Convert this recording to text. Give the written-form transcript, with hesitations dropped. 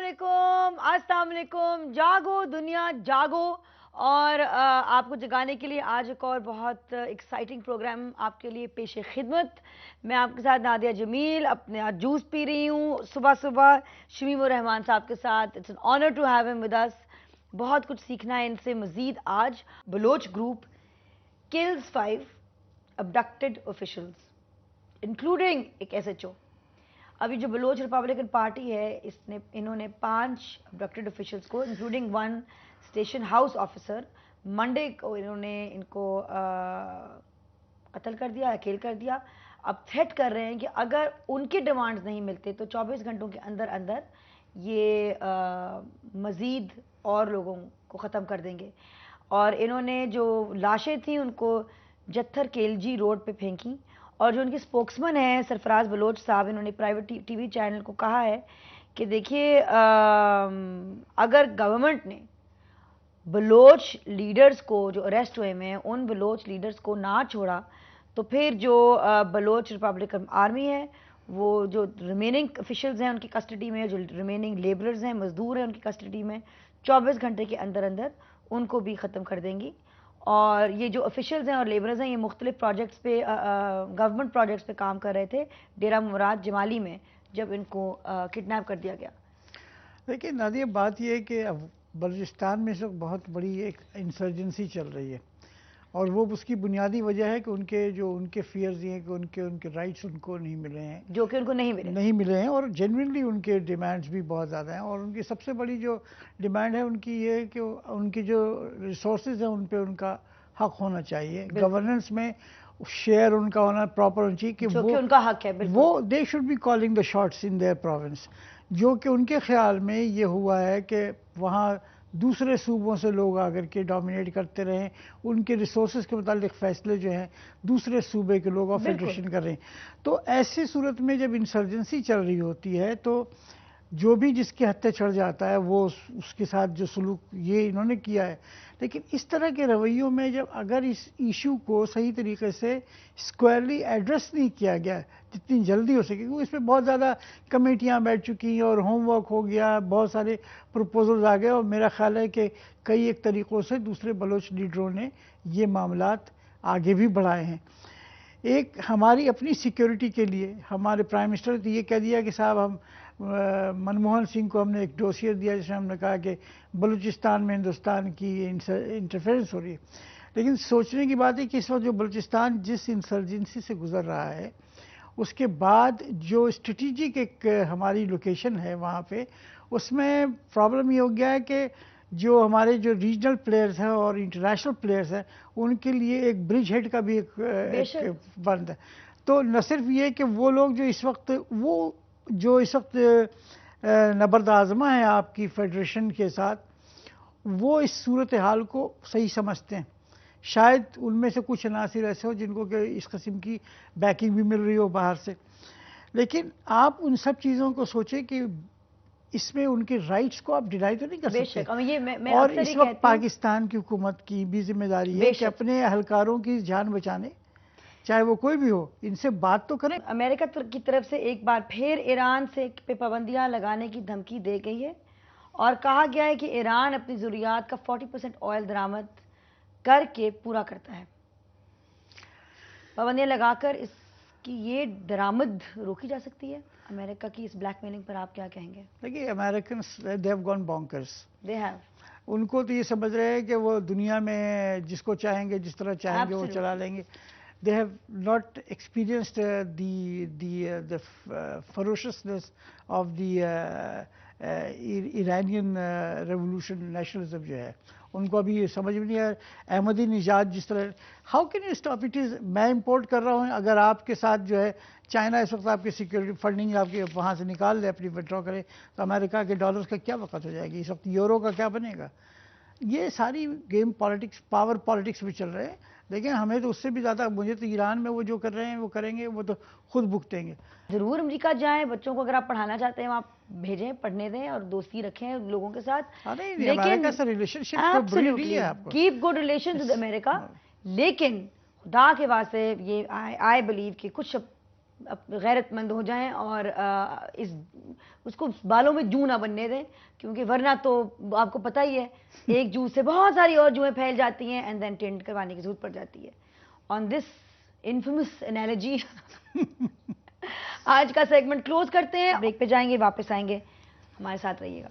अस्सलाम वालेकुम। जागो दुनिया जागो। और आपको जगाने के लिए आज एक और बहुत एक्साइटिंग प्रोग्राम आपके लिए पेश खिदमत। मैं आपके साथ नादिया जमील अपने आज जूस पी रही हूँ सुबह सुबह शमीम उर रहमान साहब के साथ। It's an honour to have him with us. बहुत कुछ सीखना है इनसे मजीद। आज Baloch group kills 5 abducted officials including एक SHO। अभी जो बलोच रिपब्लिकन पार्टी है इन्होंने 5 अबडक्टेड ऑफिशियल्स को including 1 station house officer Monday को इनको कत्ल कर दिया, अकेल कर दिया। अब थ्रेट कर रहे हैं कि अगर उनके डिमांड्स नहीं मिलते तो 24 घंटों के अंदर अंदर ये मज़ीद और लोगों को ख़त्म कर देंगे। और इन्होंने जो लाशें थी उनको जत्थर केलजी रोड पे फेंकी। और जो उनके स्पोक्समैन हैं सरफराज बलोच साहब, इन्होंने प्राइवेट टीवी चैनल को कहा है कि देखिए अगर गवर्नमेंट ने बलोच लीडर्स को जो अरेस्ट हुए हैं उन बलोच लीडर्स को ना छोड़ा तो फिर जो बलोच रिपब्लिकन आर्मी है वो जो रिमेनिंग ऑफिशियल्स हैं उनकी कस्टडी में, जो रिमेनिंग लेबरर्स हैं मजदूर हैं उनकी कस्टडी में 24 घंटे के अंदर अंदर उनको भी ख़त्म कर देंगी। और ये जो ऑफिशियल्स हैं और लेबरर्स हैं ये मुख्तलिफ प्रोजेक्ट्स पे गवर्नमेंट प्रोजेक्ट्स पे काम कर रहे थे डेरा मुराद जमाली में जब इनको किडनैप कर दिया गया। देखिए नादिया, बात यह है कि अब बलूचिस्तान में इस वक्त बहुत बड़ी एक इंसर्जेंसी चल रही है और वो उसकी बुनियादी वजह है कि उनके फियर्स ये हैं कि उनके राइट्स उनको नहीं मिले हैं, जो कि उनको नहीं मिले हैं। और जेन्युइनली उनके डिमांड्स भी बहुत ज़्यादा हैं। और उनकी सबसे बड़ी जो डिमांड है उनकी ये है कि उनकी जो रिसोर्सेज हैं उन पर उनका हक होना चाहिए। गवर्नेंस में शेयर उनका होना प्रॉपर होना चाहिए कि वो उनका हक है। वो they should be calling the shots in their province. जो कि उनके ख्याल में ये हुआ है कि वहाँ दूसरे सूबों से लोग आकर के डोमिनेट करते रहे, उनके रिसोर्सेज के मुतालिक फ़ैसले जो हैं दूसरे सूबे के लोग और फेडरेशन कर रहे हैं। तो ऐसी सूरत में जब इंसर्जेंसी चल रही होती है तो जो भी जिसके हत्थे चढ़ जाता है वो उसके साथ जो सलूक ये इन्होंने किया है। लेकिन इस तरह के रवैयों में जब अगर इस इशू को सही तरीके से स्क्वायरली एड्रेस नहीं किया गया जितनी जल्दी हो सके, क्योंकि इसमें बहुत ज़्यादा कमेटियां बैठ चुकी हैं और होमवर्क हो गया, बहुत सारे प्रपोजल्स आ गए और मेरा ख्याल है कि कई एक तरीक़ों से दूसरे बलोच लीडरों ने ये मामलात आगे भी बढ़ाए हैं। एक हमारी अपनी सिक्योरिटी के लिए हमारे प्राइम मिनिस्टर ने तो ये कह दिया कि साहब हम मनमोहन सिंह को हमने एक डोसियर दिया जिसमें हमने कहा कि बलूचिस्तान में हिंदुस्तान की इंटरफेरेंस हो रही है। लेकिन सोचने की बात है कि इस वक्त जो बलूचिस्तान जिस इंसर्जेंसी से गुजर रहा है उसके बाद जो स्ट्रेटिजिक एक हमारी लोकेशन है वहाँ पे, उसमें प्रॉब्लम ये हो गया है कि जो हमारे जो रीजनल प्लेयर्स हैं और इंटरनेशनल प्लेयर्स हैं उनके लिए एक ब्रिज हेड का भी एक बंद है। तो न सिर्फ ये कि वो लोग जो इस वक्त नबर्द आज़मा है आपकी फेडरेशन के साथ, वो इस सूरत हाल को सही समझते हैं। शायद उनमें से कुछ अनासिर ऐसे हो जिनको कि इस किस्म की बैकिंग भी मिल रही हो बाहर से। लेकिन आप उन सब चीज़ों को सोचें कि इसमें उनके राइट्स को आप डिनाई तो नहीं कर सकते। और इस वक्त पाकिस्तान की हुकूमत की भी जिम्मेदारी है कि अपने अहलकारों की जान बचाने, चाहे वो कोई भी हो, इनसे बात तो करें। अमेरिका की तरफ से एक बार फिर ईरान से पे पाबंदियां लगाने की धमकी दे गई है और कहा गया है कि ईरान अपनी ज़रूरियात का 40% ऑयल दरामद करके पूरा करता है। पाबंदियां लगाकर इसकी ये दरामद रोकी जा सकती है। अमेरिका की इस ब्लैकमेलिंग पर आप क्या कहेंगे? देखिए, Americans they have gone bonkers. They have, उनको तो ये समझ रहे हैं कि वो दुनिया में जिसको चाहेंगे जिस तरह चाहेंगे वो चला लेंगे। They have not experienced the ferociousness of the Iranian revolution, nationalism जो है उनको अभी ये समझ में नहीं आया। अहमदी निजात जिस तरह, how can you stop it? Is मैं इंपोर्ट कर रहा हूँ, अगर आपके साथ जो है चाइना इस वक्त आपकी सिक्योरिटी फंडिंग आपके वहाँ से निकाल ले, अपनी विड्रॉ करे, तो अमेरिका के डॉलर्स का क्या वक़्त हो जाएगी? इस वक्त यूरो का क्या बनेगा? ये सारी गेम पॉलिटिक्स, पावर पॉलिटिक्स भी चल रहे हैं। लेकिन हमें तो उससे भी ज़्यादा, मुझे तो ईरान में वो जो कर रहे हैं वो करेंगे, वो तो खुद भुगतेंगे। ज़रूर अमेरिका जाएं, बच्चों को अगर आप पढ़ाना चाहते हैं वहाँ भेजें, पढ़ने दें और दोस्ती रखें लोगों के साथ। लेकिन relationship keep good relation with America. लेकिन खुदा के वास्ते ये आई बिलीव कि कुछ गैरतमंद हो जाएं और उसको बालों में जू ना बनने दें, क्योंकि वरना तो आपको पता ही है एक जू से बहुत सारी और जूएं फैल जाती हैं एंड देन टेंट करवाने की जरूरत पड़ जाती है। ऑन दिस इन्फेमस एनालॉजी आज का सेगमेंट क्लोज करते हैं, ब्रेक पे जाएंगे, वापस आएंगे, हमारे साथ रहिएगा।